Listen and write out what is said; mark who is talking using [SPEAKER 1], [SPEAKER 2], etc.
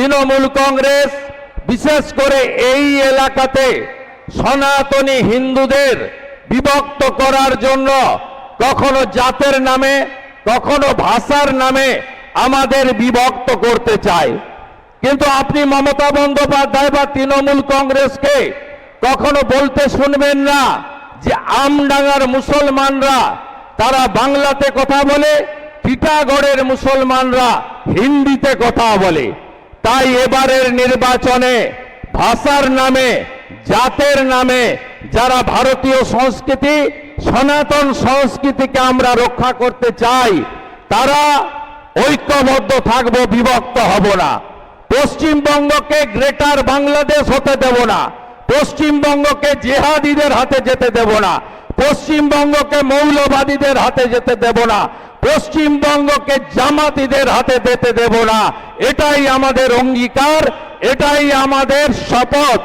[SPEAKER 1] তৃণমূল কংগ্রেস বিশেষ করে এই এলাকাতে সনাতনী হিন্দুদের বিভক্ত করার জন্য কখনো জাতের নামে কখনো ভাষার নামে আমাদের বিভক্ত করতে চায়। কিন্তু আপনি মমতা বন্দ্যোপাধ্যায় বা তৃণমূল কংগ্রেসকে কখনো বলতে শুনবেন না যে আমডাঙ্গার মুসলমানরা তারা বাংলাতে কথা বলে, টিটাগড়ের মুসলমানরা হিন্দিতে কথা বলে। তাই এবারের নির্বাচনে ভাষার নামে জাতের নামে যারা ভারতীয় সংস্কৃতি সনাতন সংস্কৃতিকে আমরা রক্ষা করতে চাই তারা ঐক্যবদ্ধ থাকব, বিভক্ত হব না। পশ্চিমবঙ্গকে গ্রেটার বাংলাদেশ হতে দেব না, পশ্চিমবঙ্গকে জেহাদিদের হাতে যেতে দেব না, পশ্চিমবঙ্গকে মৌলবাদীদের হাতে যেতে দেব না, পশ্চিমবঙ্গকে জামাতিদের হাতে যেতে দেব না। এটাই আমাদের অঙ্গীকার, এটাই আমাদের শপথ।